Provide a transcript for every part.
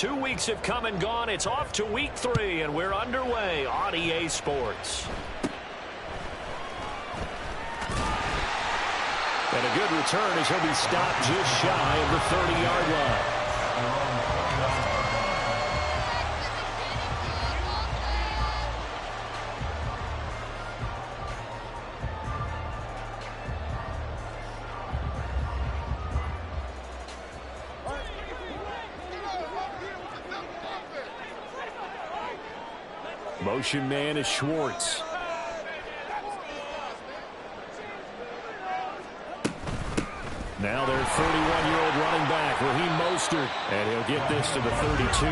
2 weeks have come and gone. It's off to week 3, and we're underway on EA Sports. And a good return as he'll be stopped just shy of the 30-yard line. Motion man is Schwartz. Now their 31-year-old running back, Raheem Mostert, and he'll get this to the 32.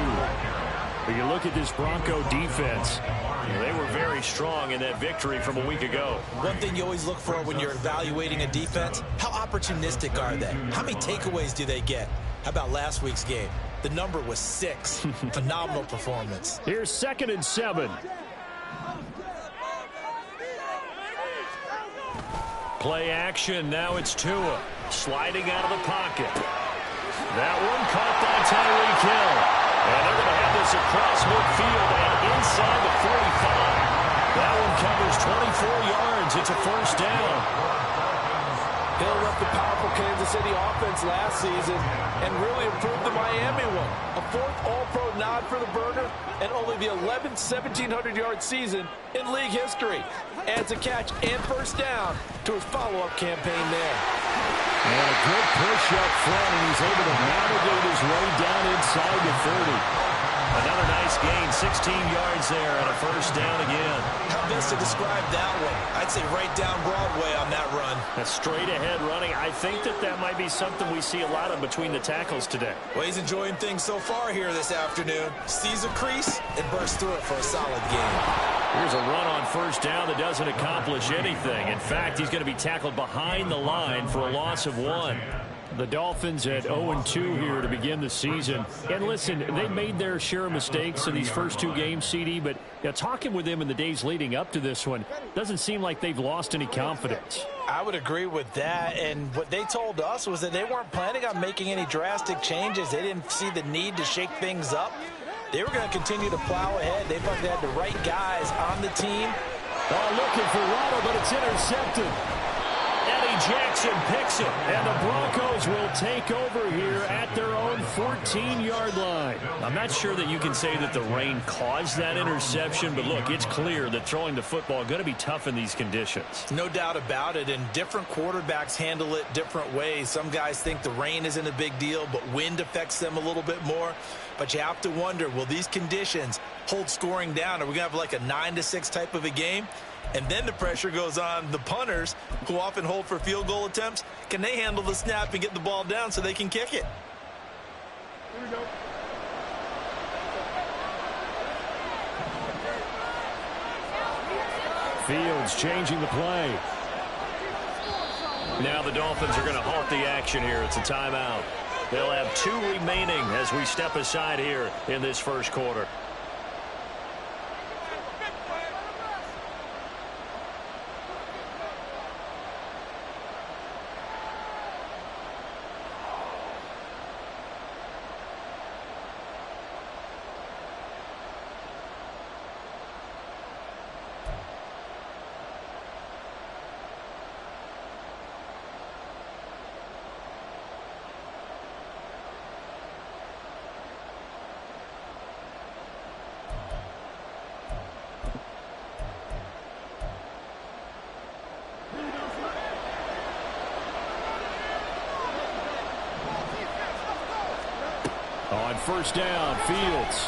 But you look at this Bronco defense, they were very strong in that victory from a week ago. One thing you always look for when you're evaluating a defense, how opportunistic are they? How many takeaways do they get? How about last week's game? The number was 6. Phenomenal performance. Here's 2nd and 7. Play action. Now it's Tua sliding out of the pocket. That one caught by Tyreek Hill. And they're going to have this across midfield and inside the 45. That one covers 24 yards. It's a first down. Hill left the powerful Kansas City offense last season and really improved the Miami one. A 4th All-Pro nod for the Burger and only the 11th 1,700-yard season in league history. Adds a catch and first down to his follow-up campaign there. And a good push up front, and he's able to navigate his way down inside the 30. Another nice gain, 16 yards there, and a first down again. How best to describe that one? I'd say right down Broadway on that run. That's straight ahead running. I think that might be something we see a lot of between the tackles today. Well, he's enjoying things so far here this afternoon. Sees a crease and bursts through it for a solid gain. Here's a run on first down that doesn't accomplish anything. In fact, he's going to be tackled behind the line for a loss of 1. The Dolphins at 0-2 here to begin the season. And listen, they made their share of mistakes in these first 2 games, CD, but talking with them in the days leading up to this one, doesn't seem like they've lost any confidence. I would agree with that, and what they told us was that they weren't planning on making any drastic changes. They didn't see the need to shake things up. They were going to continue to plow ahead. They thought they had the right guys on the team. Looking for Waddle, but it's intercepted. Eddie Jackson picks it, and the Broncos will take over here at their own 14-yard line. I'm not sure that you can say that the rain caused that interception, but look, it's clear that throwing the football is going to be tough in these conditions. No doubt about it, and different quarterbacks handle it different ways. Some guys think the rain isn't a big deal, but wind affects them a little bit more. But you have to wonder, will these conditions hold scoring down? Are we going to have like a 9-6 type of a game? And then the pressure goes on the punters, who often hold for field goal attempts. Can they handle the snap and get the ball down so they can kick it? Here we go. Fields changing the play. Now the Dolphins are going to halt the action here. It's a timeout. They'll have 2 remaining as we step aside here in this first quarter. On first down, Fields.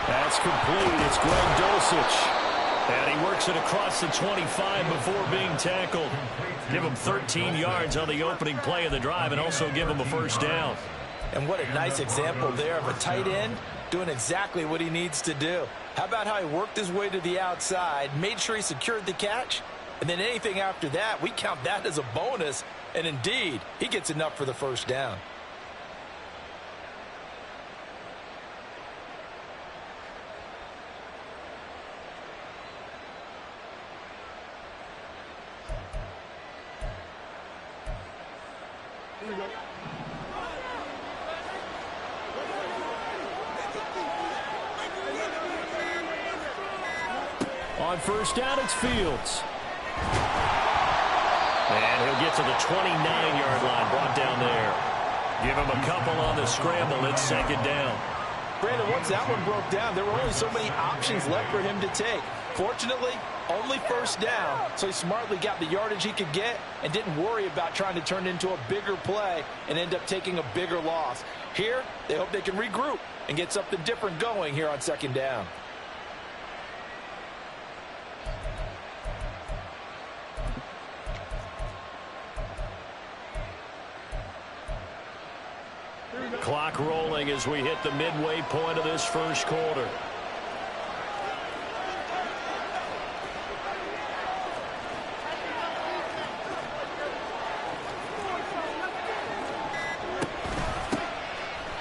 That's complete. It's Greg Dulcich. And he works it across the 25 before being tackled. Give him 13 yards on the opening play of the drive and also give him a first down. And what a nice example there of a tight end doing exactly what he needs to do. How about how he worked his way to the outside, made sure he secured the catch, and then anything after that, we count that as a bonus. And indeed, he gets enough for the first down. Here we go. On first down, it's Fields. And he'll get to the 29-yard line, brought down there. Give him a couple on the scramble. It's second down. Brandon, once that one broke down, there were only so many options left for him to take. Fortunately, only first down, so he smartly got the yardage he could get and didn't worry about trying to turn it into a bigger play and end up taking a bigger loss. Here, they hope they can regroup and get something different going here on second down. Clock rolling as we hit the midway point of this first quarter.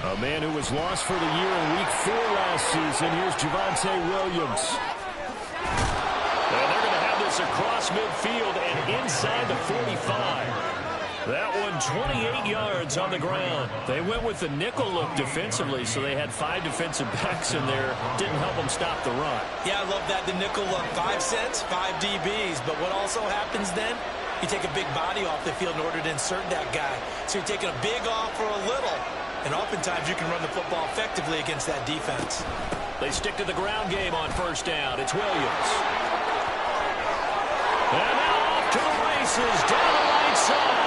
A man who was lost for the year in Week 4 last season. Here's Javonte Williams. And they're going to have this across midfield and inside the 45. That one 28 yards on the ground. They went with the nickel look defensively, so they had 5 defensive backs in there. Didn't help them stop the run. Yeah, I love that, the nickel look. 5 cents, 5 DBs. But what also happens then, you take a big body off the field in order to insert that guy. So you're taking a big off for a little. And oftentimes you can run the football effectively against that defense. They stick to the ground game on first down. It's Williams. And now off to the races down the right side.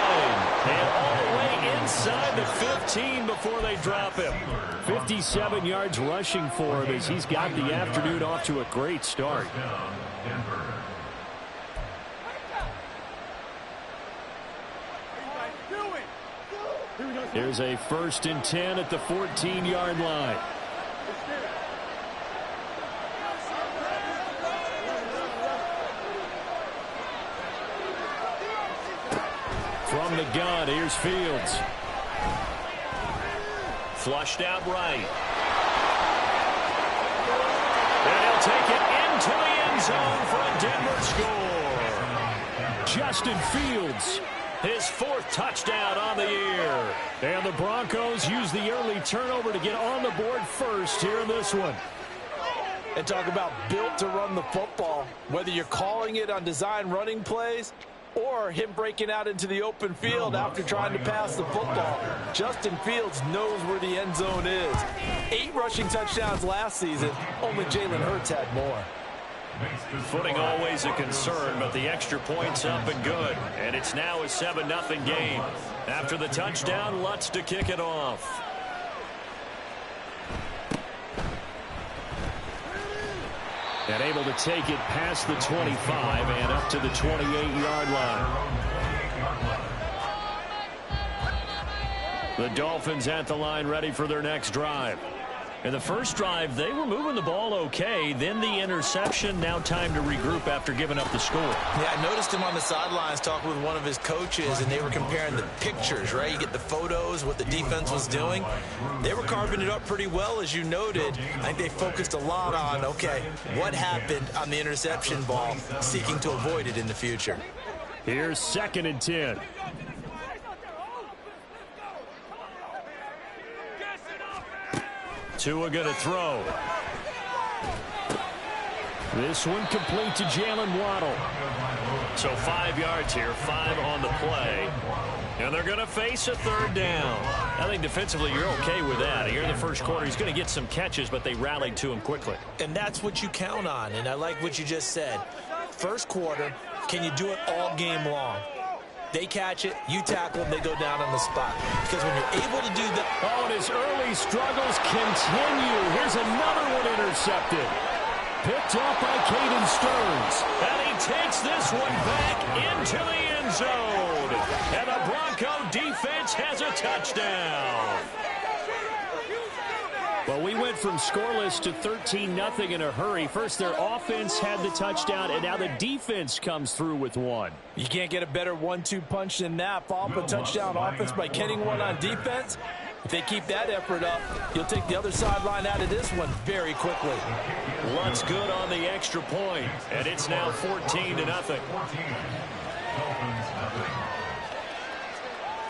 And all the way inside the 15 before they drop him. 57 yards rushing for him as he's got the afternoon off to a great start. Here's a 1st and 10 at the 14-yard line. From the gun, here's Fields. Flushed out right. And he'll take it into the end zone for a Denver score. Justin Fields, his 4th touchdown on the year. And the Broncos use the early turnover to get on the board first here in this one. And talk about built to run the football. Whether you're calling it on design running plays or him breaking out into the open field after trying to pass the football, Justin Fields knows where the end zone is. 8 rushing touchdowns last season. Only Jalen Hurts had more. Footing always a concern, but the extra point's up and good. And it's now a 7-0 game. After the touchdown, Lutz to kick it off. And able to take it past the 25 and up to the 28-yard line. The Dolphins at the line ready for their next drive. In the first drive, they were moving the ball okay. Then the interception. Now time to regroup after giving up the score. Yeah, I noticed him on the sidelines talking with one of his coaches, and they were comparing the pictures, right? You get the photos, what the defense was doing. They were carving it up pretty well, as you noted. I think they focused a lot on, okay, what happened on the interception ball, seeking to avoid it in the future. Here's 2nd and 10. Tua going to throw. This one complete to Jalen Waddle. So 5 yards here, 5 on the play. And they're going to face a 3rd down. I think defensively you're okay with that. Here in the first quarter, he's going to get some catches, but they rallied to him quickly. And that's what you count on, and I like what you just said. First quarter, can you do it all game long? They catch it, you tackle them, they go down on the spot. Because when you're able to do that... Oh, and his early struggles continue. Here's another one intercepted. Picked off by Caden Stearns. And he takes this one back into the end zone. And the Bronco defense has a touchdown. Well, we went from scoreless to 13-0 in a hurry. First, their offense had the touchdown, and now the defense comes through with one. You can't get a better 1-2 punch than that. Follow up a touchdown offense by getting one on defense. If they keep that effort up, you'll take the other sideline out of this one very quickly. Lutz good on the extra point, and it's now 14-0.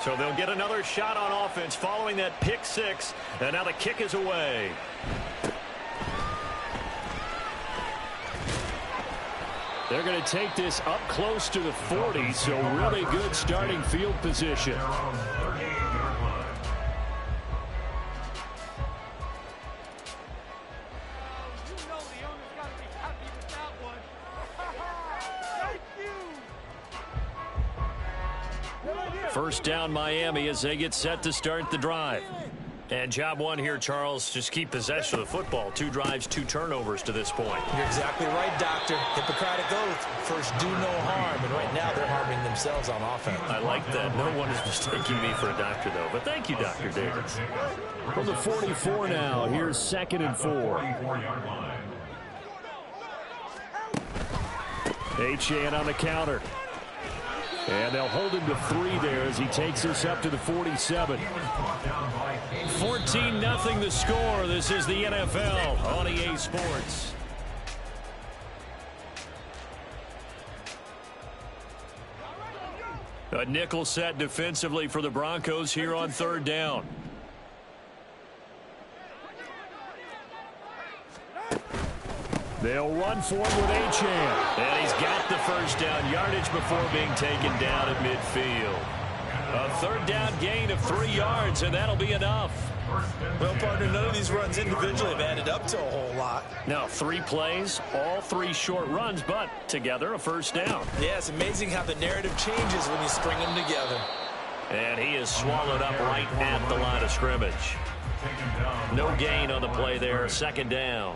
So they'll get another shot on offense following that pick 6, and now the kick is away. They're going to take this up close to the 40, so really good starting field position. First down Miami as they get set to start the drive. And job one here, Charles, just keep possession of the football. 2 drives, 2 turnovers to this point. You're exactly right, Doctor. Hippocratic oath. First, do no harm. And right now, they're harming themselves on offense. I like that. No one is mistaking me for a doctor, though. But thank you, Dr. Davis. From the 44 now, here's 2nd and 4. Achane on the counter. And they'll hold him to 3 there as he takes this up to the 47. 14-0 the score. This is the NFL on EA Sports. A nickel set defensively for the Broncos here on 3rd down. They'll run for it with Achane. And he's got the first down yardage before being taken down at midfield. A 3rd down gain of 3 yards, and that'll be enough. Well, partner, none of these runs individually have added up to a whole lot. Now, 3 plays, all 3 short runs, but together a first down. Yeah, it's amazing how the narrative changes when you string them together. And he is swallowed up right at the line of scrimmage. No gain on the play there, 2nd down.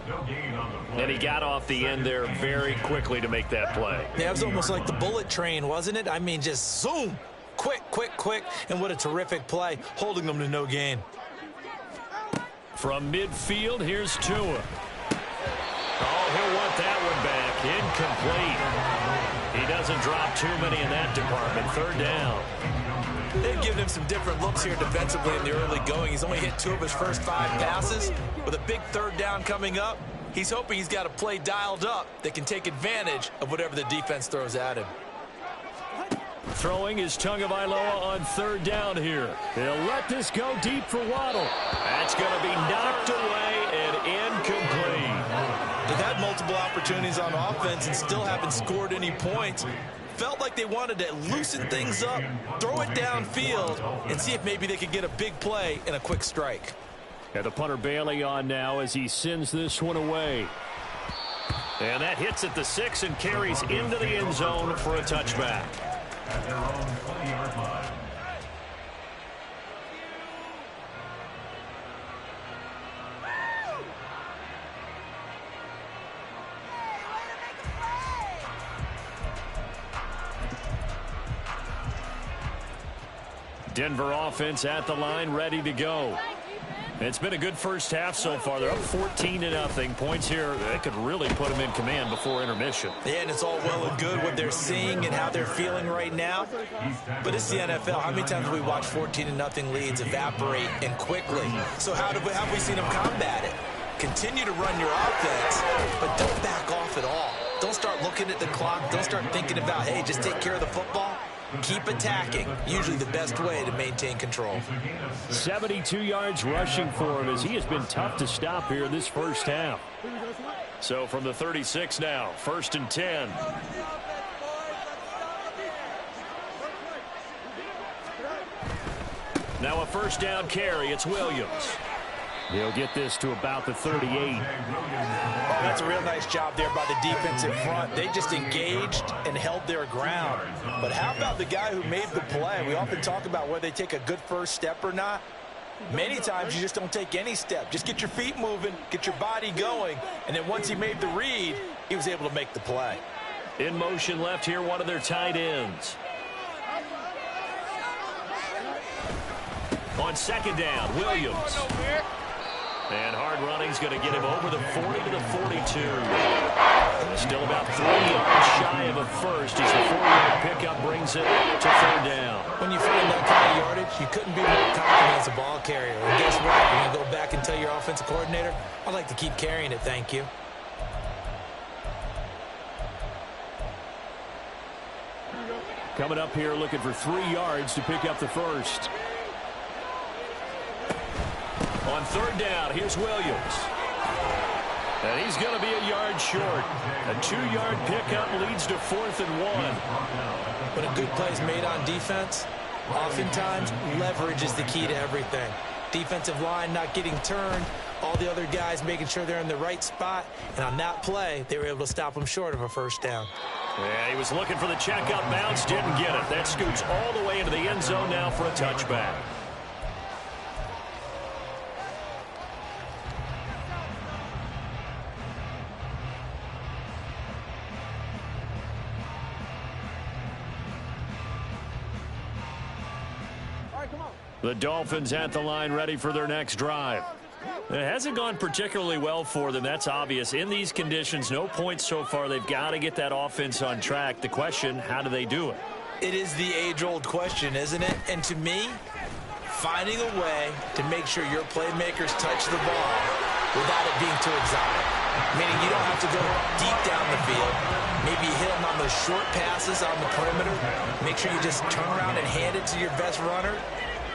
And he got off the end there very quickly to make that play. Yeah, it was almost like the bullet train, wasn't it? I mean, just zoom. Quick, quick, quick. And what a terrific play, holding them to no gain. From midfield, here's Tua. Oh, he'll want that one back. Incomplete. He doesn't drop too many in that department. 3rd down. They've given him some different looks here defensively in the early going. He's only hit 2 of his first 5 passes. With a big 3rd down coming up, he's hoping he's got a play dialed up that can take advantage of whatever the defense throws at him. Throwing is Tagovailoa on 3rd down here. They'll let this go deep for Waddle. That's going to be knocked away and incomplete. They've had multiple opportunities on offense and still haven't scored any points. Felt like they wanted to loosen things up, throw it downfield, and see if maybe they could get a big play and a quick strike. And the punter Bailey on now as he sends this one away. And that hits at the 6 and carries into the end zone for a touchback. At their own 20-yard line. Denver offense at the line, ready to go. It's been a good first half so far. They're up 14-0. Points here, they could really put them in command before intermission. Yeah, and it's all well and good what they're seeing and how they're feeling right now. But it's the NFL. How many times have we watched 14-0 leads evaporate and quickly? So how have we seen them combat it? Continue to run your offense, but don't back off at all. Don't start looking at the clock. Don't start thinking about, hey, just take care of the football. Keep attacking. Usually the best way to maintain control. 72 yards rushing for him as he has been tough to stop here this first half. So from the 36 now, 1st and 10. Now a first down carry. It's Williams. He'll get this to about the 38. Oh, that's a real nice job there by the defensive front. They just engaged and held their ground. But how about the guy who made the play? We often talk about whether they take a good first step or not. Many times you just don't take any step. Just get your feet moving, get your body going, and then once he made the read, he was able to make the play. In motion left here, one of their tight ends. On 2nd down, Williams. And hard running's going to get him over the 40 to the 42. Still about 3 yards shy of a first as the 4-yard pickup brings it to 3rd down. When you find that kind of yardage, you couldn't be more confident as a ball carrier. And guess what? You're going to go back and tell your offensive coordinator, I'd like to keep carrying it, thank you. Coming up here looking for 3 yards to pick up the first. On 3rd down, here's Williams. And he's going to be a yard short. A 2-yard pickup leads to 4th and 1. When a good play is made on defense, oftentimes leverage is the key to everything. Defensive line not getting turned, all the other guys making sure they're in the right spot, and on that play, they were able to stop him short of a first down. Yeah, he was looking for the checkup bounce, didn't get it. That scoots all the way into the end zone now for a touchback. The Dolphins at the line ready for their next drive. It hasn't gone particularly well for them. That's obvious. In these conditions, no points so far. They've got to get that offense on track. The question, how do they do it? It is the age-old question, isn't it? And to me, finding a way to make sure your playmakers touch the ball without it being too exotic. Meaning you don't have to go deep down the field. Maybe hit them on those short passes on the perimeter. Make sure you just turn around and hand it to your best runner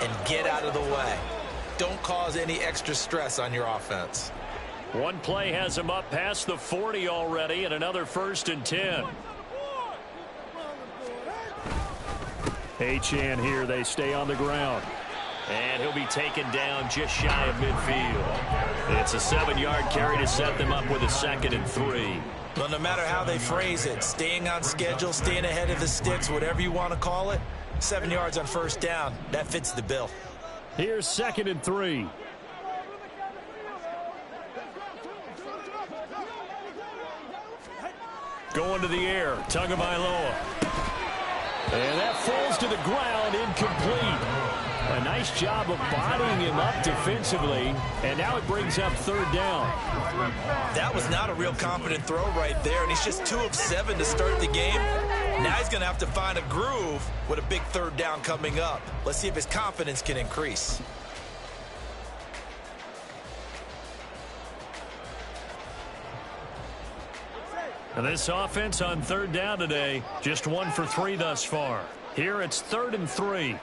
and get out of the way. Don't cause any extra stress on your offense. One play has him up past the 40 already, and another 1st and 10. Achane here. They stay on the ground. And he'll be taken down just shy of midfield. It's a 7-yard carry to set them up with a 2nd and 3. Well, no matter how they phrase it, staying on schedule, staying ahead of the sticks, whatever you want to call it, 7 yards on first down, that fits the bill. Here's 2nd and 3. Going to the air, Tagovailoa. And that falls to the ground, incomplete. A nice job of bodying him up defensively, and now it brings up 3rd down. That was not a real confident throw right there, and he's just 2 of 7 to start the game. Now he's going to have to find a groove with a big 3rd down coming up. Let's see if his confidence can increase. And this offense on 3rd down today, just 1 for 3 thus far. Here it's 3rd and 3.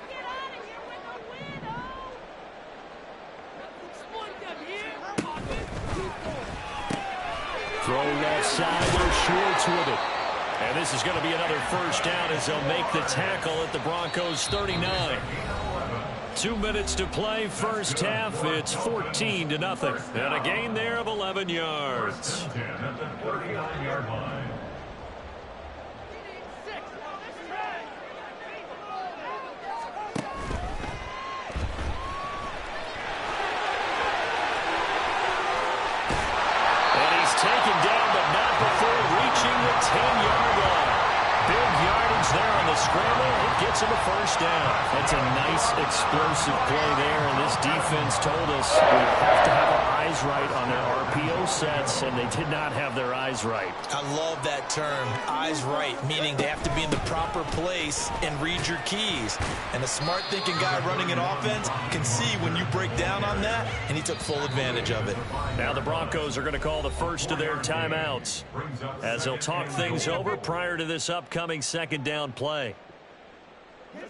Throw left side, no Schwartz with it. And this is going to be another 1st down as they'll make the tackle at the Broncos 39. 2 minutes to play, first half. It's 14-0. And a gain there of 11 yards. Taken down, but not before reaching the 10-yard line. Big yardage there on the scramble. It gets him a 1st down. That's a nice explosive play there, and this defense told us we have to have our eyes right on their RPO sets, and they did not have their eyes right. I love that term, eyes right, meaning they have to be in the proper place and read your keys. And a smart thinking guy running an offense can see when you break down on that, and he took full advantage of it. Now the Broncos are going to call the first of their timeouts as they'll talk things over prior to this upcoming 2nd down play. Under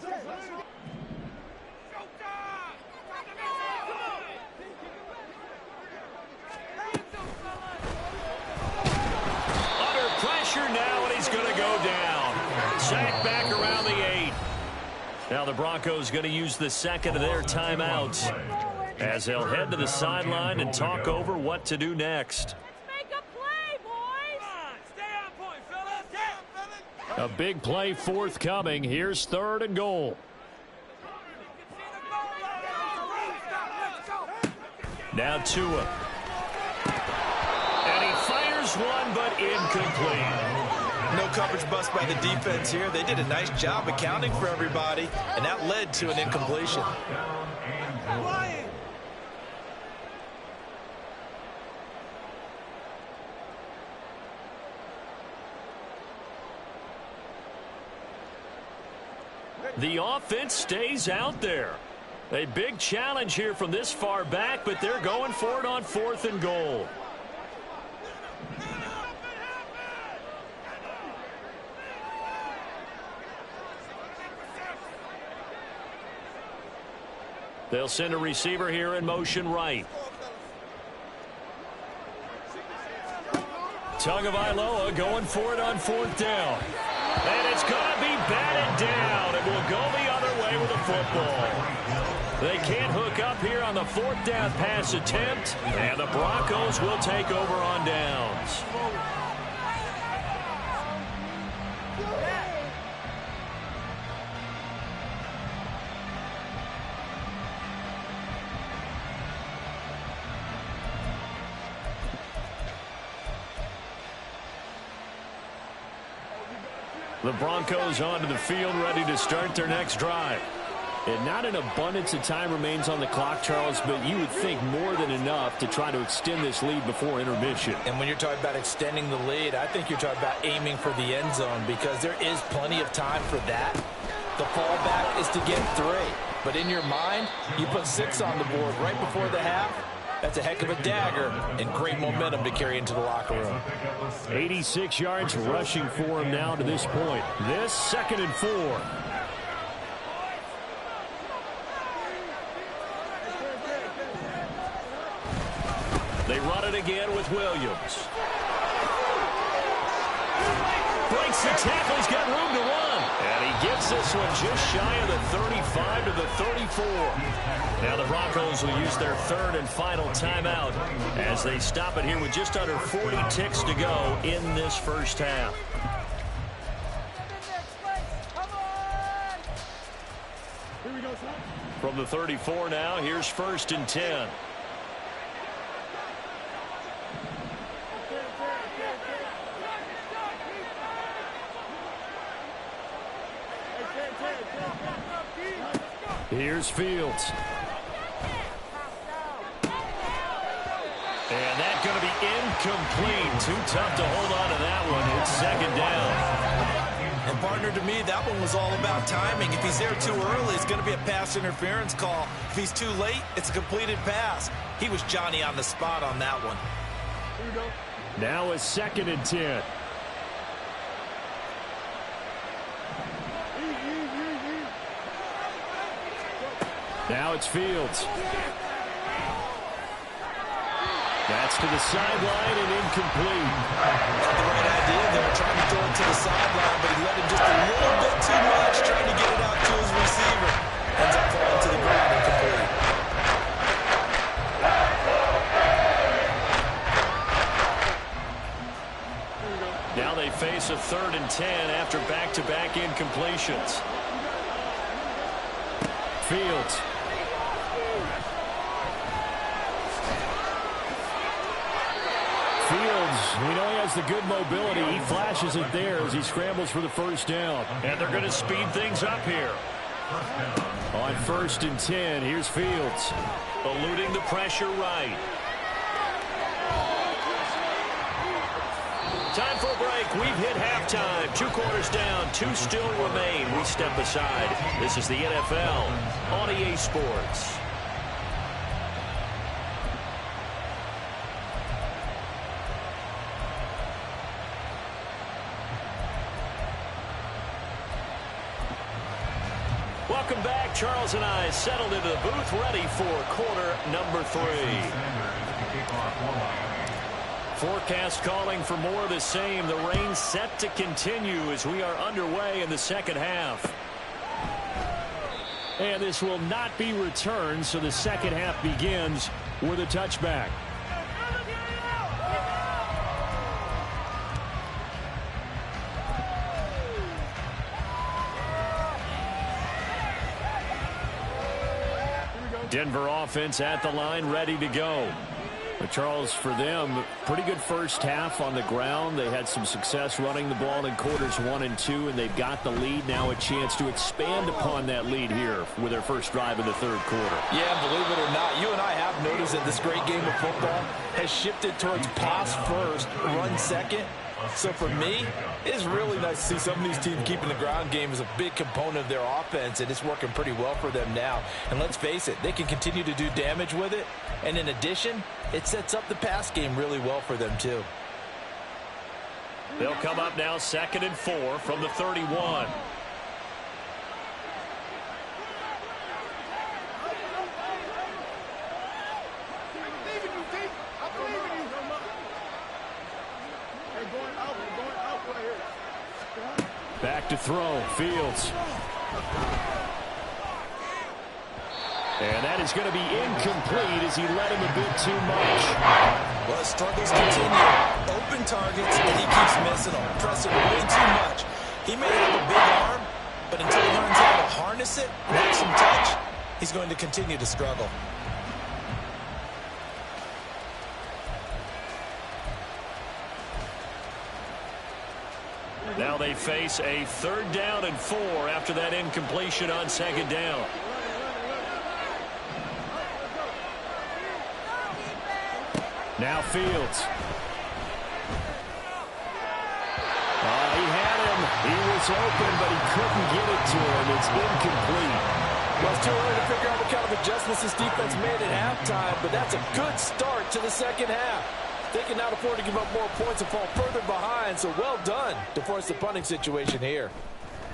pressure now, and he's going to go down. Sacked back around the 8. Now the Broncos going to use the 2nd of their timeouts as they'll head to the sideline and talk over what to do next. A big play forthcoming. Here's 3rd and goal. Now Tua. And he fires one, but incomplete. No coverage bust by the defense here. They did a nice job accounting for everybody, and that led to an incompletion. The offense stays out there. A big challenge here from this far back, but they're going for it on 4th and goal. They'll send a receiver here in motion right. Tagovailoa going for it on 4th down. And it's going to be batted down. It will go the other way with the football. They can't hook up here on the 4th down pass attempt. And the Broncos will take over on downs. The Broncos onto the field, ready to start their next drive. And not an abundance of time remains on the clock, Charles, but you would think more than enough to try to extend this lead before intermission. And when you're talking about extending the lead, I think you're talking about aiming for the end zone because there is plenty of time for that. The fallback is to get 3. But in your mind, you put 6 on the board right before the half. That's a heck of a dagger and great momentum to carry into the locker room. 86 yards rushing for him now to this point. This 2nd and 4. They run it again with Williams. Breaks the tackle. He's got room to run. And he gets this one just shy of the 35 to the 34. Now the Broncos will use their 3rd and final timeout as they stop it here with just under 40 ticks to go in this first half. From the 34 now, here's 1st and 10. Here's Fields. And that's going to be incomplete. Too tough to hold on to that one. It's 2nd down. And partner, to me, that one was all about timing. If he's there too early, it's going to be a pass interference call. If he's too late, it's a completed pass. He was Johnny on the spot on that one. Now it's 2nd and 10. Now it's Fields. That's to the sideline and incomplete. Got the right idea there, trying to throw it to the sideline, but he let him just a little bit too much, trying to get it out to his receiver. Ends up falling to the ground incomplete. Now they face a 3rd and 10 after back-to-back incompletions. Fields. We know he has the good mobility. He flashes it there as he scrambles for the 1st down. And they're going to speed things up here. On 1st and 10, here's Fields. Eluding the pressure right. Time for a break. We've hit halftime. 2 quarters down. 2 still remain. We step aside. This is the NFL on EA Sports. Welcome back. Charles and I settled into the booth, ready for quarter number 3. Forecast calling for more of the same. The rain set to continue as we are underway in the 2nd half. And this will not be returned, so the 2nd half begins with a touchback. Denver offense at the line, ready to go. But Charles, for them, pretty good first half on the ground. They had some success running the ball in quarters 1 and 2, and they've got the lead. Now a chance to expand upon that lead here with their first drive in the 3rd quarter. Yeah, believe it or not, you and I have noticed that this great game of football has shifted towards pass first, run second. So for me, it's really nice to see some of these teams keeping the ground game as a big component of their offense, and it's working pretty well for them now. And let's face it, they can continue to do damage with it. And in addition, it sets up the pass game really well for them too. They'll come up now 2nd and 4 from the 31. Back to throw, Fields. And that is going to be incomplete as he led him a bit too much. Well, his struggles continue. Open targets, and he keeps missing them. Pressing way too much. He may have a big arm, but until he learns how to harness it and have some touch, he's going to continue to struggle. Now they face a 3rd down and 4 after that incompletion on 2nd down. Now Fields. He had him. He was open, but he couldn't get it to him. It's incomplete. Well, it's too early to figure out what kind of adjustments this defense made at halftime, but that's a good start to the second half. They can not afford to give up more points and fall further behind, so well done to force the punting situation here.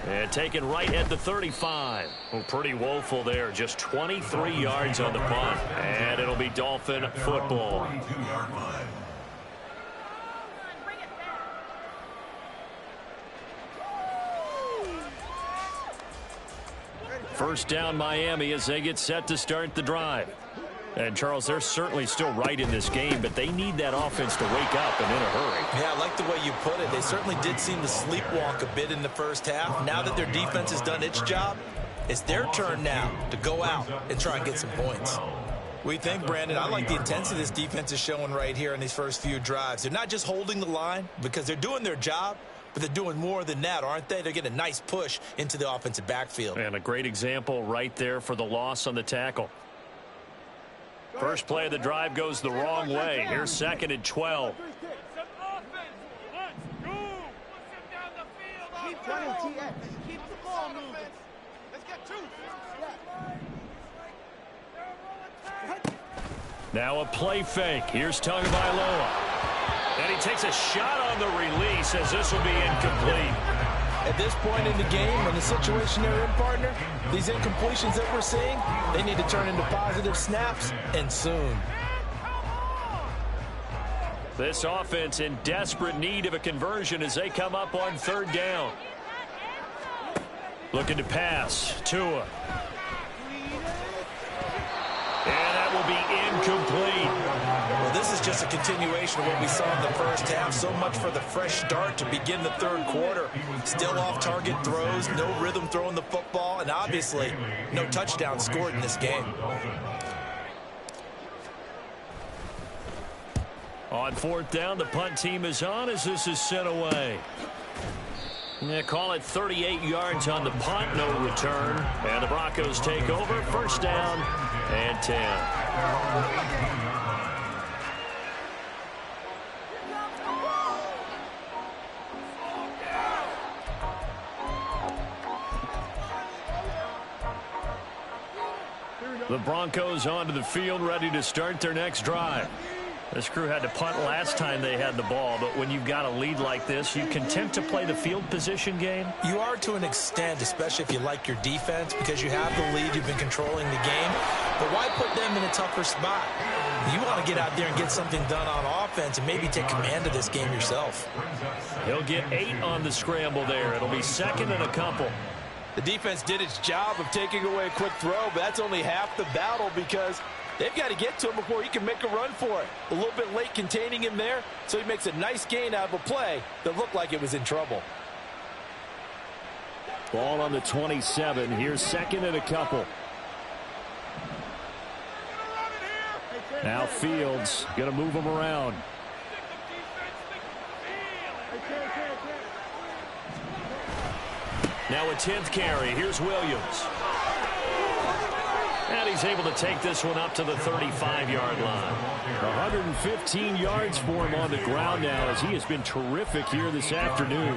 And taken right at the 35. Well, pretty woeful there. Just 23 yards on the punt. And it'll be Dolphin football. First down Miami as they get set to start the drive. And, Charles, they're certainly still right in this game, but they need that offense to wake up and in a hurry. Yeah, I like the way you put it. They certainly did seem to sleepwalk a bit in the first half. Now that their defense has done its job, it's their turn now to go out and try and get some points. What do you think, Brandon? I like the intensity this defense is showing right here in these first few drives. They're not just holding the line because they're doing their job, but they're doing more than that, aren't they? They're getting a nice push into the offensive backfield. And a great example right there for the loss on the tackle. First play of the drive goes the wrong way. Here's 2nd and 12. Keep running, TX. Keep the ball moving. Let's get 2. Now a play fake. Here's Tagovailoa. And he takes a shot on the release as this will be incomplete. At this point in the game, in the situation they're in, partner, these incompletions that we're seeing, they need to turn into positive snaps, and soon. This offense in desperate need of a conversion as they come up on 3rd down. Looking to pass. Tua. And that will be incomplete. Well, this is just a continuation of what we saw in the first half. So much for the fresh start to begin the 3rd quarter. Still off-target throws, no rhythm throwing the football, and obviously no touchdown scored in this game. On 4th down, the punt team is on as this is sent away. They call it 38 yards on the punt, no return. And the Broncos take over, 1st down and 10. The Broncos onto the field, ready to start their next drive. This crew had to punt last time they had the ball, but when you've got a lead like this, you content to play the field position game? You are to an extent, especially if you like your defense, because you have the lead, you've been controlling the game. But why put them in a tougher spot? You want to get out there and get something done on offense and maybe take command of this game yourself. He'll get 8 on the scramble there. It'll be 2nd and a couple. The defense did its job of taking away a quick throw, but that's only half the battle because they've got to get to him before he can make a run for it. A little bit late containing him there, so he makes a nice gain out of a play that looked like it was in trouble. Ball on the 27. Here's 2nd and a couple. Now Fields going to move him around. Now a 10th carry. Here's Williams. And he's able to take this one up to the 35-yard line. 115 yards for him on the ground now as he has been terrific here this afternoon.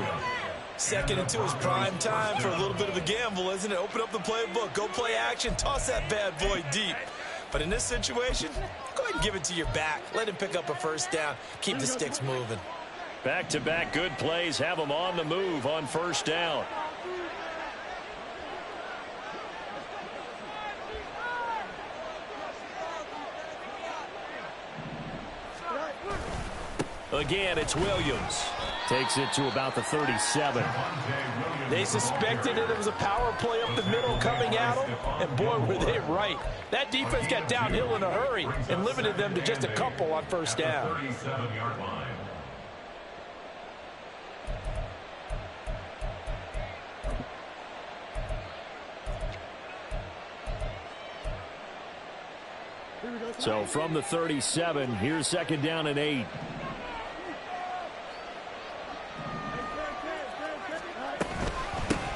2nd and 2 is prime time for a little bit of a gamble, isn't it? Open up the playbook, go play action, toss that bad boy deep. But in this situation, go ahead and give it to your back. Let him pick up a 1st down. Keep the sticks moving. Back-to-back good plays have him on the move on 1st down. Again, it's Williams. Takes it to about the 37. They suspected that it was a power play up the middle coming at them, and boy, were they right. That defense got downhill in a hurry and limited them to just a couple on first down. So from the 37, here's second down and 8.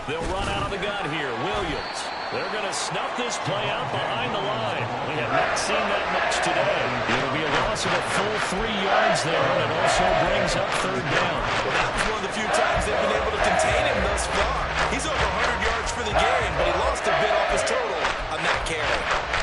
They'll run out of the gun here. Williams. They're going to snuff this play out behind the line. We have not seen that much today. It'll be a loss of a full 3 yards there, and it also brings up third down. Well, that was one of the few times they've been able to contain him thus far. He's over 100 yards for the game, but he lost a bit off his total on that carry.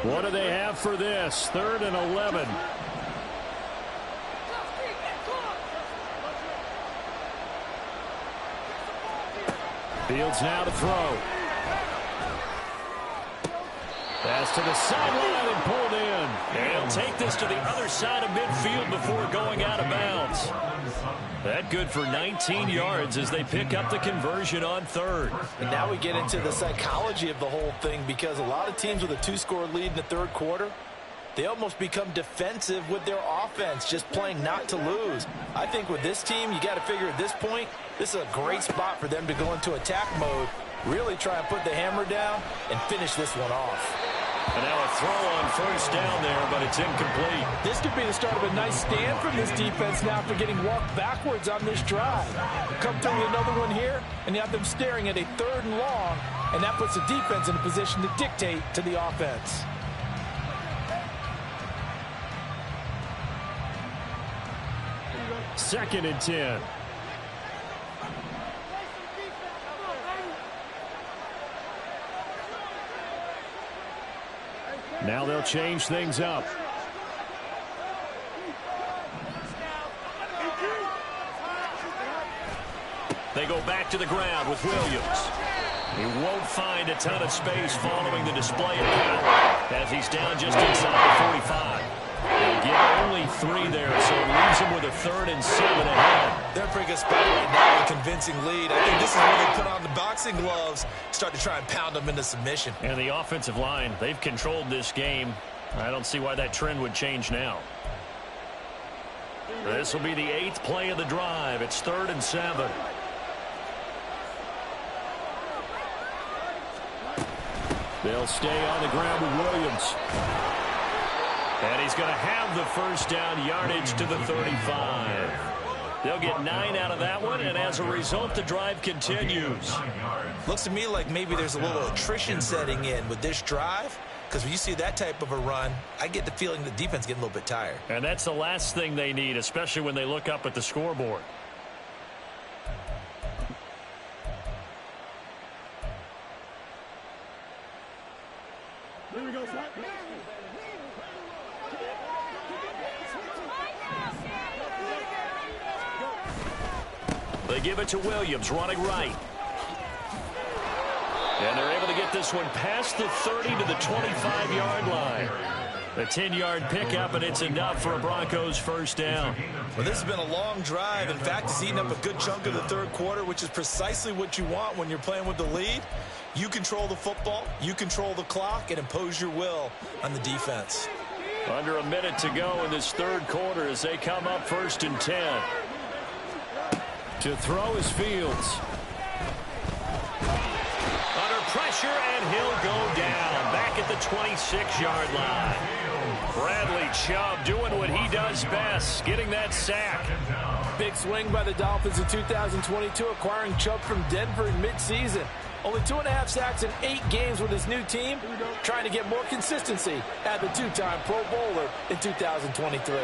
What do they have for this? 3rd and 11. Fields now to throw. Pass to the sideline and pulled in. And he'll take this to the other side of midfield before going out of bounds. That good for 19 yards as they pick up the conversion on 3rd. And now we get into the psychology of the whole thing, because a lot of teams with a 2-score lead in the 3rd quarter, they almost become defensive with their offense, just playing not to lose. I think with this team, you got to figure at this point, this is a great spot for them to go into attack mode, really try and put the hammer down and finish this one off. And now a throw on first down there, but it's incomplete. This could be the start of a nice stand from this defense now after getting walked backwards on this drive. Come through with another one here, and you have them staring at a 3rd and long, and that puts the defense in a position to dictate to the offense. Second and 10. Now they'll change things up. They go back to the ground with Williams. He won't find a ton of space following the display of power as he's down just inside the 45. They'll get only 3 there, so it leaves him with a 3rd and 7 ahead. They're in a pretty good spot right now, a convincing lead. I think this is where they put on the boxing gloves, start to try and pound them into submission. And the offensive line, they've controlled this game. I don't see why that trend would change now. This will be the 8th play of the drive. It's 3rd and 7. They'll stay on the ground with Williams. And he's going to have the first down, yardage to the 35. They'll get 9 out of that one, and as a result, the drive continues. Looks to me like maybe there's a little attrition setting in with this drive, because when you see that type of a run, I get the feeling the defense getting a little bit tired. And that's the last thing they need, especially when they look up at the scoreboard. Here we go, Slap. They give it to Williams, running right. And they're able to get this one past the 30 to the 25-yard line. A 10-yard pickup, and it's enough for a Broncos first down. Well, this has been a long drive. In fact, it's eaten up a good chunk of the 3rd quarter, which is precisely what you want when you're playing with the lead. You control the football, you control the clock, and impose your will on the defense. Under a minute to go in this 3rd quarter as they come up 1st and 10. To throw is Fields. Under pressure, and he'll go down back at the 26-yard line. Bradley Chubb doing what he does best, getting that sack. Big swing by the Dolphins in 2022, acquiring Chubb from Denver in midseason. Only 2.5 sacks in 8 games with his new team, trying to get more consistency at the 2-time Pro Bowler in 2023.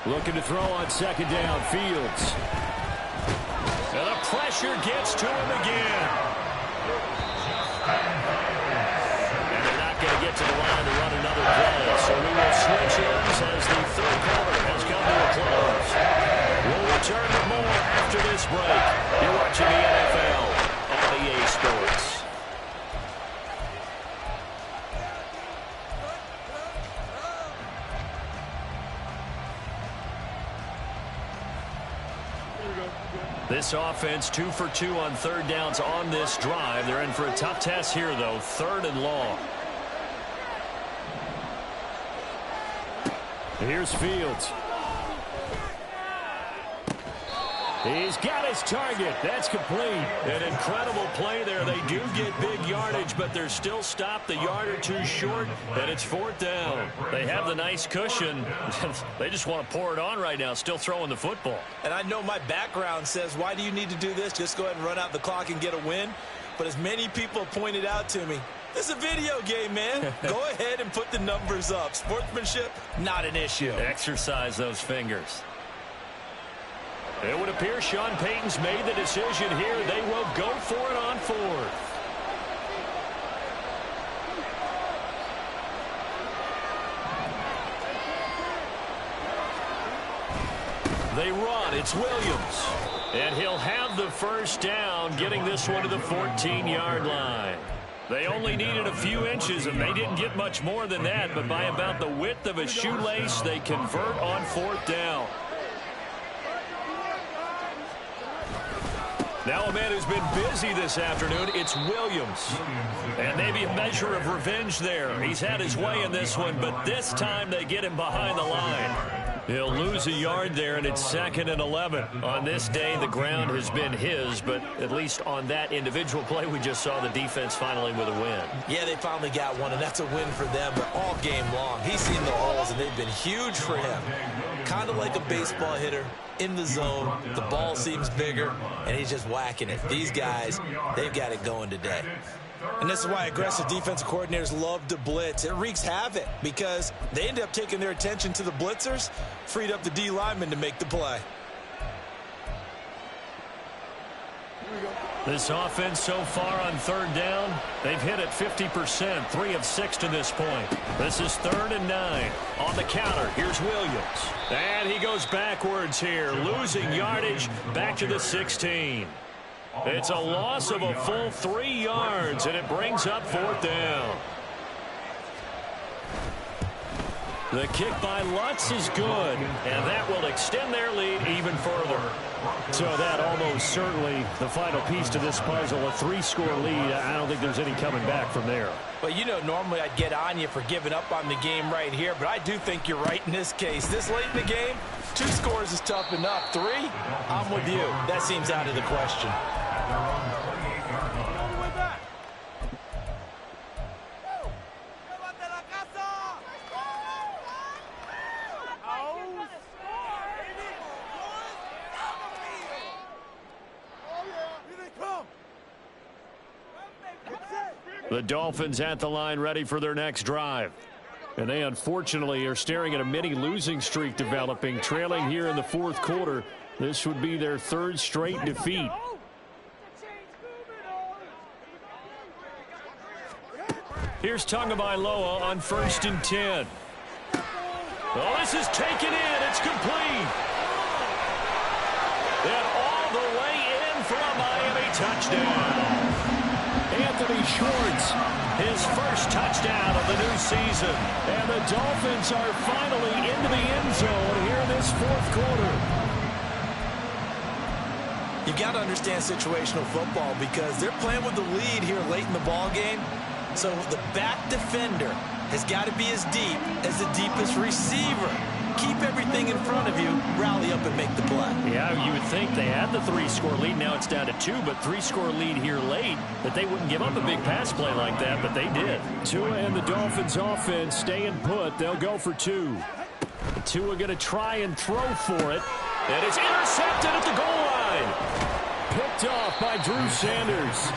Looking to throw on second down, Fields. And the pressure gets to him again. And they're not going to get to the line to run another play, so we will switch ends players as the third quarter has come to a close. We'll return with more after this break. You're watching the NFL on EA Sports. This offense 2 for 2 on third downs on this drive. They're in for a tough test here, though. 3rd and long. Here's Fields. He's got his target. That's complete. An incredible play there. They do get big yardage, but they're still stopped the yard or two short, and it's 4th down. They have the nice cushion. They just want to pour it on right now, still throwing the football. And I know my background says, why do you need to do this? Just go ahead and run out the clock and get a win. But as many people pointed out to me, this is a video game, man. Go ahead and put the numbers up. Sportsmanship, not an issue. Exercise those fingers. It would appear Sean Payton's made the decision here. They will go for it on 4th. They run. It's Williams. And he'll have the first down, getting this one to the 14-yard line. They only needed a few inches, and they didn't get much more than that. But by about the width of a shoelace, they convert on 4th down. Now a man who's been busy this afternoon, it's Williams. And maybe a measure of revenge there. He's had his way in this one, but this time they get him behind the line. He'll lose a yard there, and it's 2nd and 11. On this day, the ground has been his, but at least on that individual play, we just saw the defense finally with a win. Yeah, they finally got one, and that's a win for them, but all game long, he's seen the holes, and they've been huge for him. Kind of like a baseball hitter in the zone. The ball seems bigger, and he's just whacking it. These guys, they've got it going today. And this is why aggressive defensive coordinators love to blitz. It wreaks havoc because they end up taking their attention to the blitzers, freed up the D lineman to make the play. This offense so far on 3rd down, they've hit it 50%, 3 of 6 to this point. This is 3rd and 9. On the counter, here's Williams. And he goes backwards here, losing yardage back to the 16. It's a loss of a full 3 yards, and it brings up 4th down. The kick by Lutz is good, and that will extend their lead even further. So that almost certainly the final piece to this puzzle, a 3-score lead. I don't think there's any coming back from there. Well, you know, normally I'd get on you for giving up on the game right here, but I do think you're right in this case. This late in the game, 2 scores is tough enough. 3, I'm with you. That seems out of the question. The Dolphins at the line ready for their next drive. And they unfortunately are staring at a mini losing streak developing, trailing here in the 4th quarter. This would be their 3rd straight defeat. Here's Tagovailoa on 1st and 10. Oh, this is taken in. It's complete. And all the way in for a Miami touchdown. Anthony Schwartz, his first touchdown of the new season. And the Dolphins are finally into the end zone here in this 4th quarter. You've got to understand situational football because they're playing with the lead here late in the ball game. So the back defender has got to be as deep as the deepest receiver. Keep everything in front of you, rally up and make the play. Yeah, you would think they had the 3-score lead. Now it's down to 2, but 3-score lead here late, that they wouldn't give up a big pass play like that, but they did. Tua and the Dolphins offense staying put. They'll go for 2. Tua going to try and throw for it. And it's intercepted at the goal line. Picked off by Drew Sanders.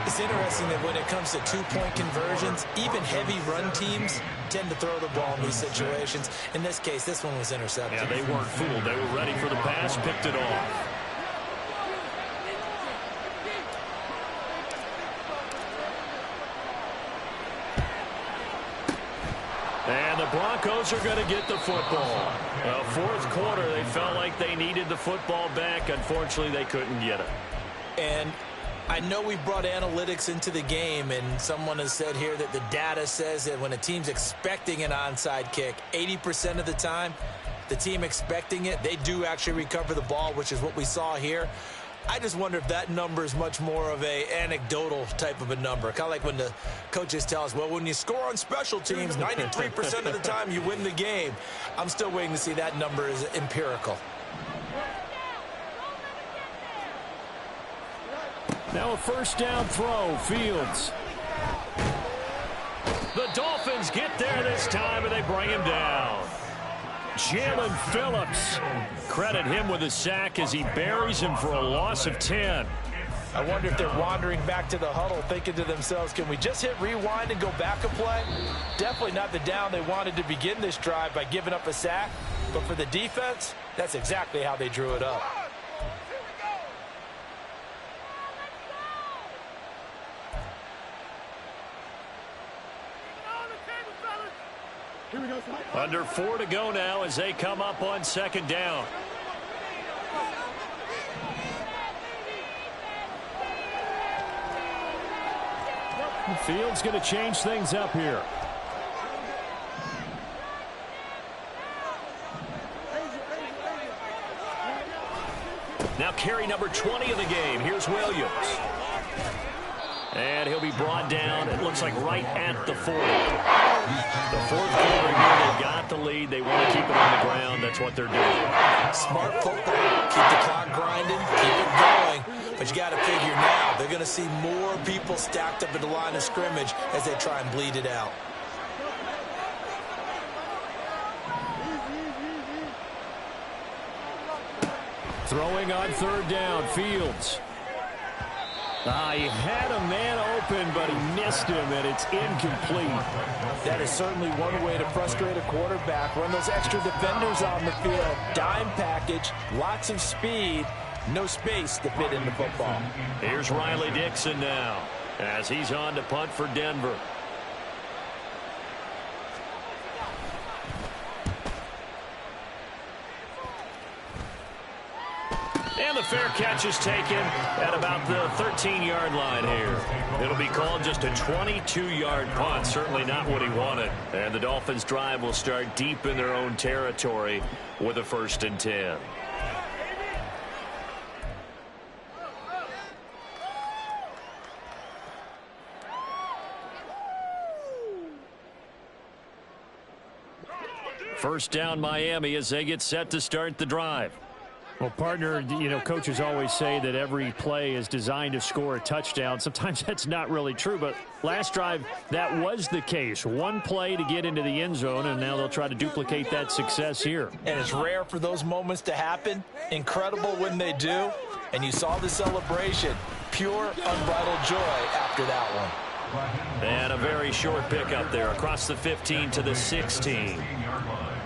It's interesting that when it comes to 2-point conversions, even heavy run teams tend to throw the ball in these situations. In this case, this one was intercepted. Yeah, they weren't fooled. They were ready for the pass, picked it off. And the Broncos are going to get the football. Fourth quarter, they felt like they needed the football back. Unfortunately, they couldn't get it. And I know we brought analytics into the game, and someone has said here that the data says that when a team's expecting an onside kick, 80% of the time, the team expecting it, they do actually recover the ball, which is what we saw here. I just wonder if that number is much more of a anecdotal type of a number. Kind of like when the coaches tell us, well, when you score on special teams, 93% of the time you win the game. I'm still waiting to see that number is empirical. Now a first down throw, Fields. The Dolphins get there this time, and they bring him down. Jalen Phillips. Credit him with a sack as he buries him for a loss of 10. I wonder if they're wandering back to the huddle thinking to themselves, can we just hit rewind and go back a play? Definitely not the down they wanted to begin this drive by giving up a sack. But for the defense, that's exactly how they drew it up. Under 4 to go now as they come up on second down. Fields going to change things up here. Now carry number 20 of the game. Here's Williams. And he'll be brought down, it looks like right at the 40. The fourth quarter here, they got the lead. They want to keep it on the ground. That's what they're doing. Smart football. Keep the clock grinding. Keep it going. But you got to figure now, they're going to see more people stacked up at the line of scrimmage as they try and bleed it out. Throwing on third down, Fields. He had a man open, but he missed him, and it's incomplete. That is certainly one way to frustrate a quarterback. Run those extra defenders on the field. Dime package, lots of speed, no space to fit in the football. Here's Riley Dixon now as he's on to punt for Denver. And the fair catch is taken at about the 13-yard line here. It'll be called just a 22-yard punt. Certainly not what he wanted. And the Dolphins' drive will start deep in their own territory with a 1st and 10. First down, Miami, as they get set to start the drive. Well, partner, coaches always say that every play is designed to score a touchdown. Sometimes that's not really true, but last drive, that was the case. One play to get into the end zone, and now they'll try to duplicate that success here. And it's rare for those moments to happen. Incredible when they do. And you saw the celebration. Pure, unbridled joy after that one. And a very short pickup there across the 15 to the 16.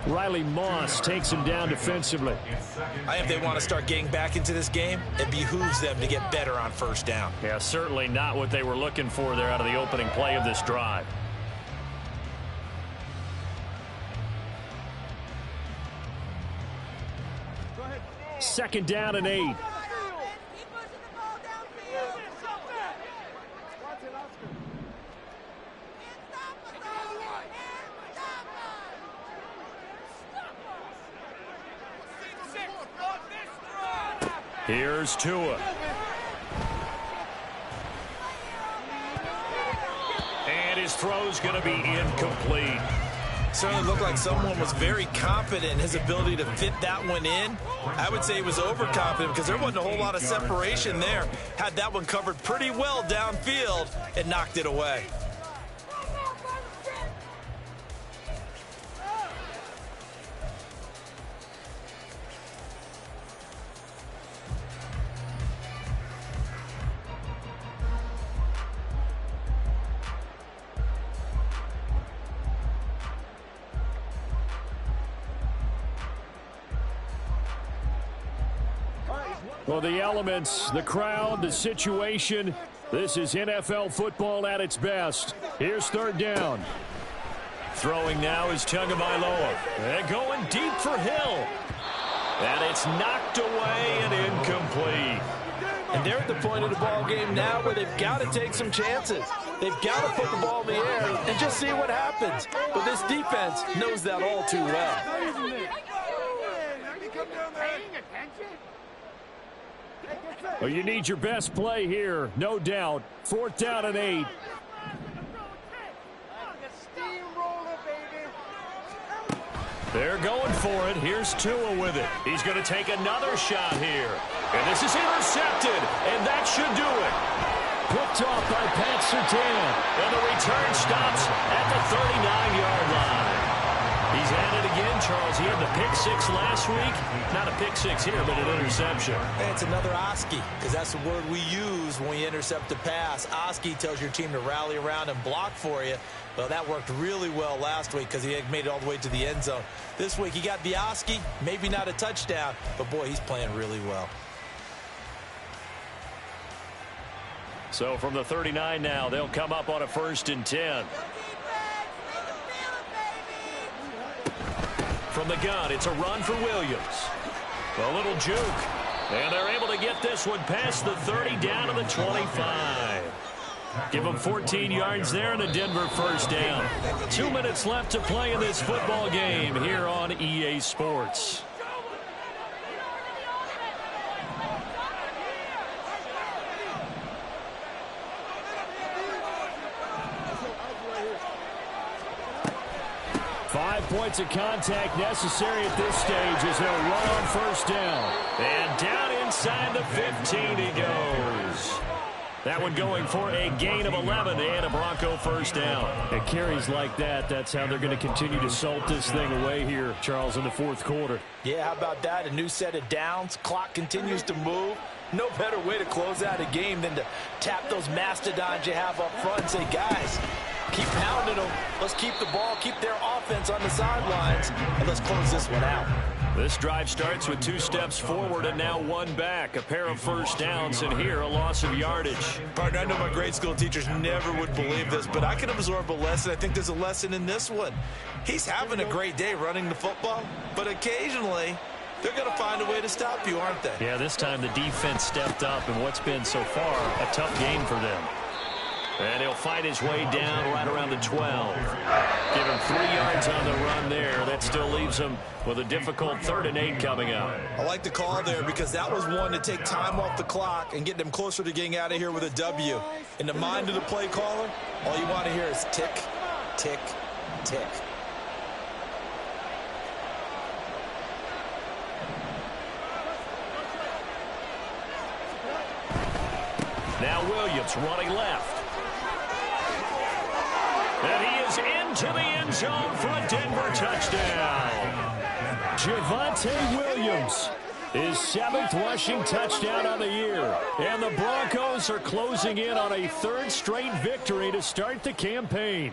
Riley Moss takes him down defensively. I think if they want to start getting back into this game, it behooves them to get better on first down. Yeah, certainly not what they were looking for there out of the opening play of this drive. Second down and 8. Here's Tua. And his throw's going to be incomplete. Certainly looked like someone was very confident in his ability to fit that one in. I would say he was overconfident because there wasn't a whole lot of separation there. Had that one covered pretty well downfield and knocked it away. Well, the elements, the crowd, the situation, this is NFL football at its best. Here's third down. Throwing now is Tagovailoa. And going deep for Hill. And it's knocked away and incomplete. And they're at the point of the ball game now where they've got to take some chances. They've got to put the ball in the air and just see what happens. But this defense knows that all too well. Well, you need your best play here, no doubt. 4th down and 8. They're going for it. Here's Tua with it. He's going to take another shot here. And this is intercepted, and that should do it. Picked off by Pat Surtain. And the return stops at the 39-yard line. He's at it again, Charles. He had the pick 6 last week. Not a pick 6 here, but an interception. Hey, it's another Oski, because that's the word we use when we intercept a pass. Oski tells your team to rally around and block for you. Well, that worked really well last week because he had made it all the way to the end zone. This week he got the Oski, maybe not a touchdown, but boy, he's playing really well. So from the 39 now, they'll come up on a 1st and 10. From the gun, it's a run for Williams. A little juke. And they're able to get this one past the 30 down to the 25. Give them 14 yards there and a Denver 1st down. 2 minutes left to play in this football game here on EA Sports. Five points of contact necessary at this stage as they'll run on 1st down. And down inside the 15 he goes. That one going for a gain of 11 and a Bronco 1st down. At carries like that, that's how they're going to continue to salt this thing away here, Charles, in the 4th quarter. Yeah, how about that? A new set of downs. Clock continues to move. No better way to close out a game than to tap those mastodons you have up front and say, guys, keep pounding them. Let's keep the ball, keep their offense on the sidelines, and let's close this one out. This drive starts with 2 steps forward and now 1 back. A pair of 1st downs, and here a loss of yardage. Partner, I know my grade school teachers never would believe this, but I can absorb a lesson. I think there's a lesson in this one. He's having a great day running the football, but occasionally they're going to find a way to stop you, aren't they? Yeah, this time the defense stepped up in what's been so far a tough game for them. And he'll fight his way down right around the 12. Give him 3 yards on the run there. That still leaves him with a difficult 3rd and 8 coming up. I like the call there because that was one to take time off the clock and get them closer to getting out of here with a W. In the mind of the play caller, all you want to hear is tick, tick, tick. Now Williams running left. And he is into the end zone for a Denver touchdown. Javonte Williams, his 7th rushing touchdown on the year. And the Broncos are closing in on a 3rd straight victory to start the campaign.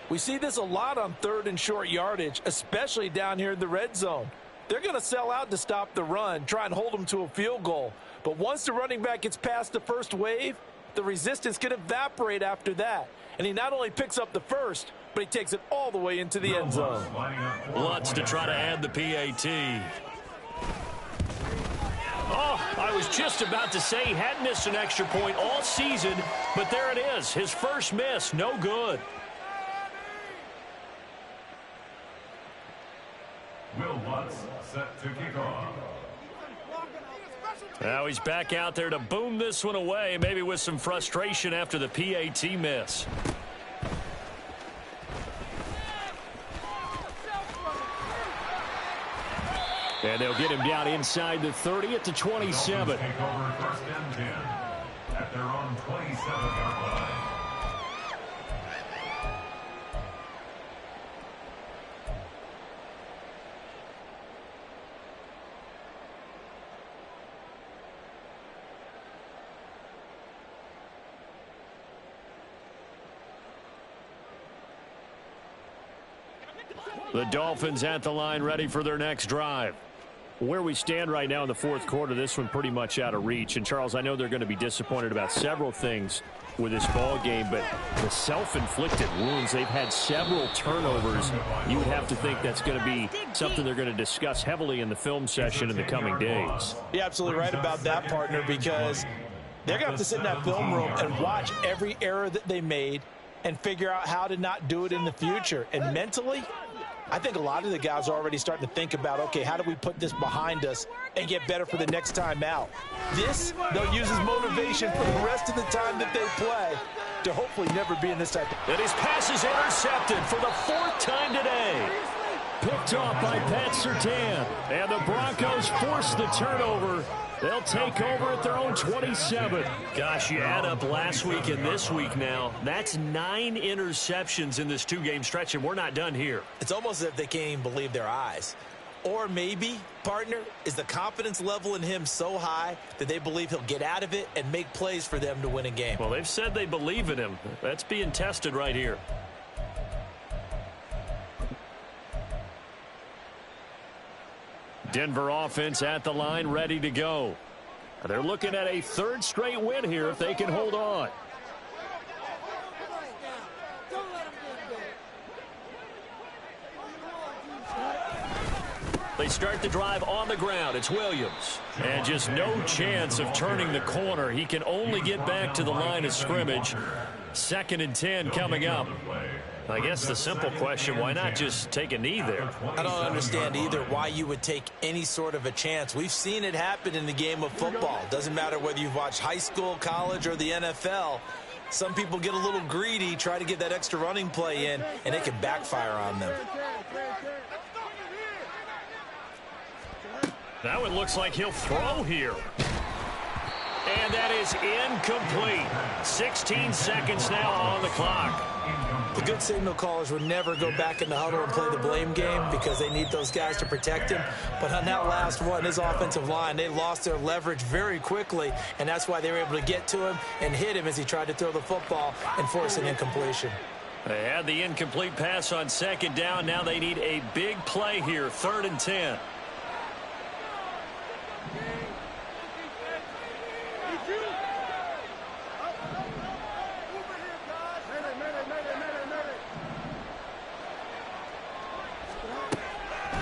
We see this a lot on 3rd and short yardage, especially down here in the red zone. They're going to sell out to stop the run, try and hold them to a field goal. But once the running back gets past the first wave, the resistance can evaporate after that. And he not only picks up the 1st, but he takes it all the way into the end zone. Lutz to try to add the PAT. Oh, I was just about to say he hadn't missed an extra point all season, but there it is. His first miss, no good. Will Lutz set to kick off. Now he's back out there to boom this one away, maybe with some frustration after the PAT miss. And they'll get him down inside the 30 at the 27. Take over 1st and 10 at their own 27-yard line. The Dolphins at the line ready for their next drive. Where we stand right now in the fourth quarter, this one pretty much out of reach. And, Charles, I know they're going to be disappointed about several things with this ball game, but the self-inflicted wounds, they've had several turnovers. You would have to think that's going to be something they're going to discuss heavily in the film session in the coming days. You're absolutely right about that, partner, because they're going to have to sit in that film room and watch every error that they made and figure out how to not do it in the future. And mentally, I think a lot of the guys are already starting to think about, okay, how do we put this behind us and get better for the next time out? This, they'll use as motivation for the rest of the time that they play to hopefully never be in this type of... And his pass is intercepted for the fourth time today. Picked off by Pat Surtain. And the Broncos force the turnover. They'll take over at their own 27. Gosh, you add up last week and this week now. That's 9 interceptions in this two-game stretch, and we're not done here. It's almost as if they can't even believe their eyes. Or maybe, partner, is the confidence level in him so high that they believe he'll get out of it and make plays for them to win a game. Well, they've said they believe in him. That's being tested right here. Denver offense at the line, ready to go. They're looking at a third straight win here if they can hold on. They start the drive on the ground. It's Williams. And just no chance of turning the corner. He can only get back to the line of scrimmage. 2nd and 10 coming up. I guess the simple question, why not just take a knee there? I don't understand either why you would take any sort of a chance. We've seen it happen in the game of football. Doesn't matter whether you've watched high school, college, or the NFL. Some people get a little greedy, try to get that extra running play in, and it can backfire on them. Now it looks like he'll throw here. And that is incomplete. 16 seconds now on the clock. The good signal callers would never go back in the huddle and play the blame game because they need those guys to protect him. But on that last one, his offensive line, they lost their leverage very quickly, and that's why they were able to get to him and hit him as he tried to throw the football and force an incompletion. They had the incomplete pass on 2nd down. Now they need a big play here, 3rd and 10.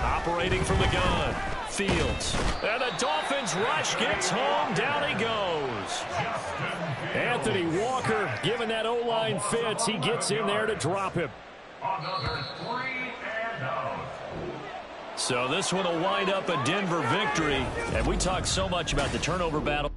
Operating from the gun, Fields. And the Dolphins rush, gets home, down he goes. Anthony Walker giving that O-line fits. He gets in there to drop him. Another 3 and out. So this one will wind up a Denver victory. And we talk so much about the turnover battle.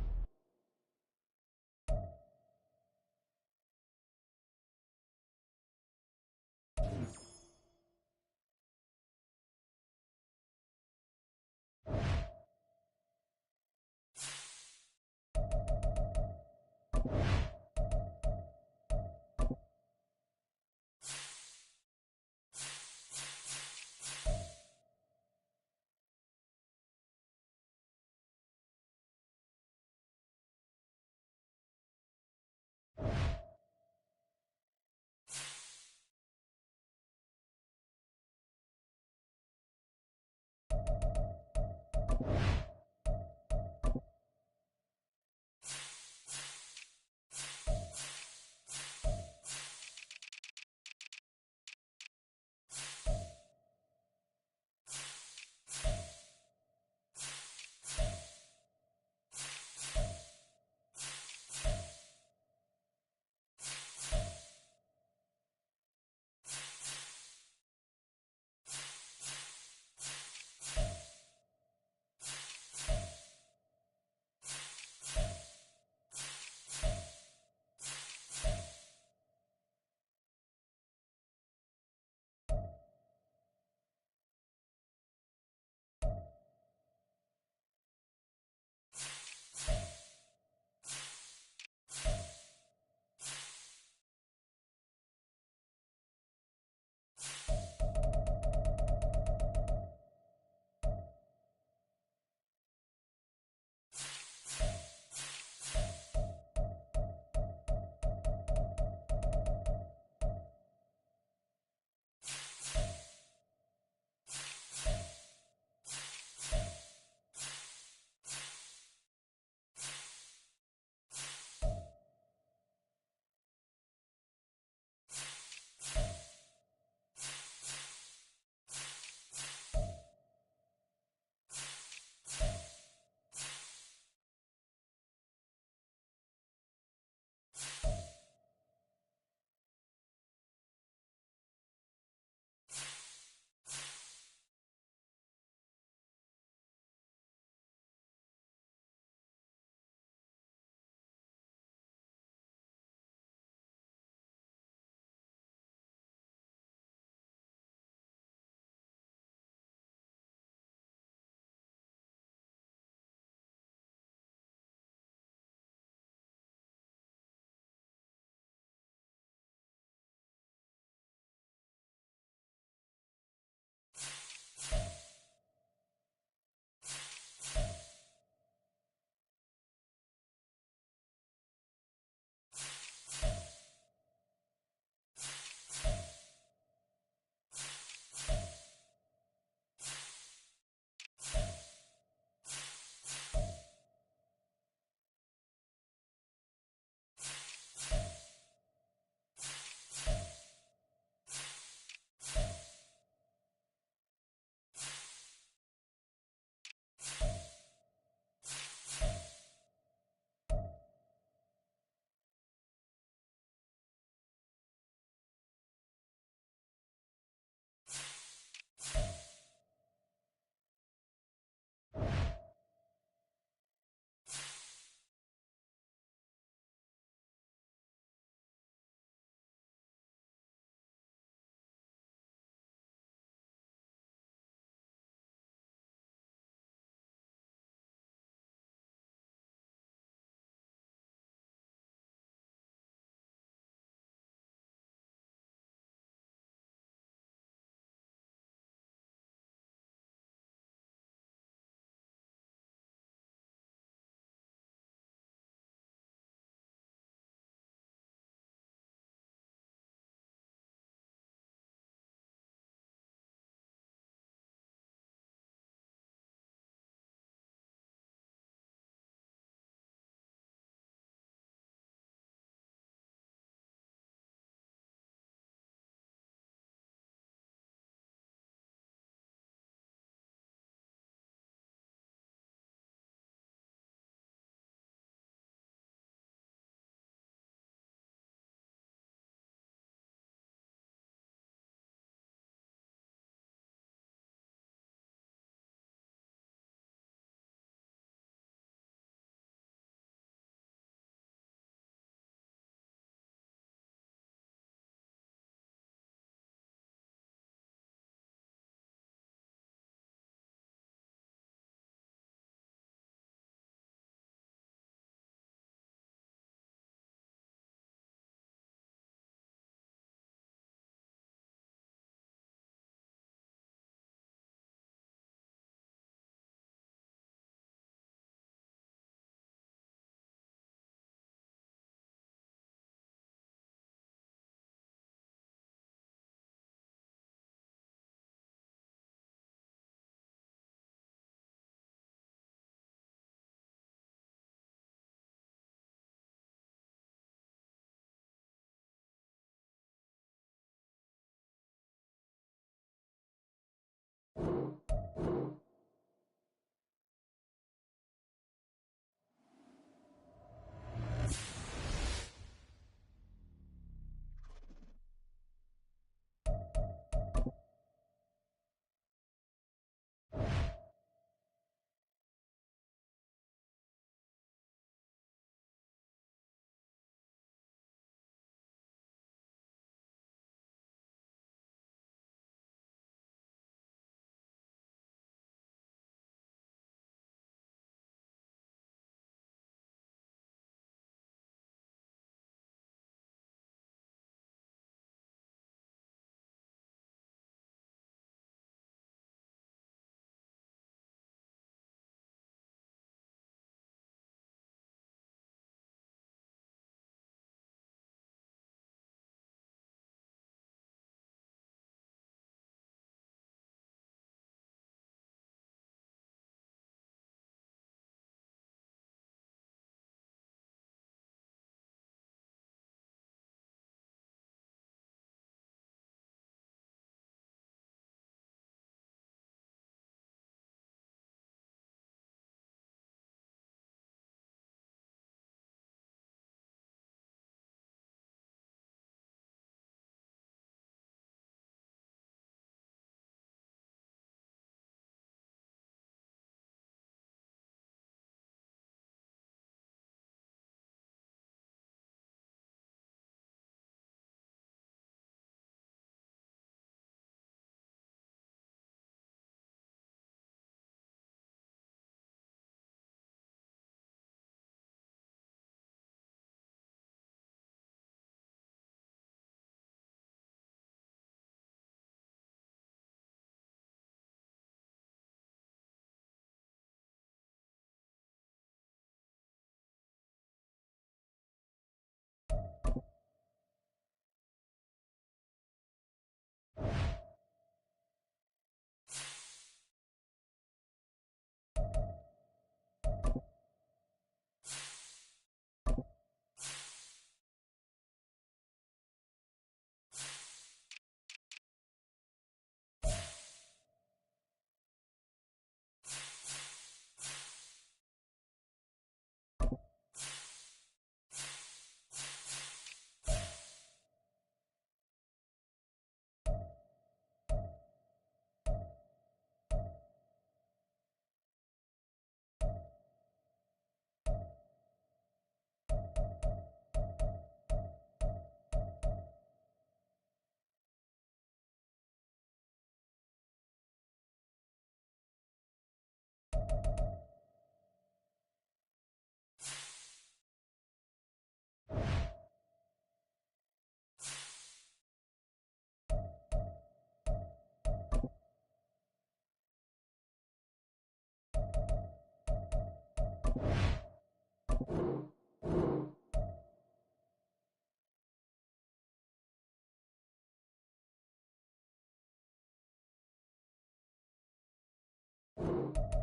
Ball.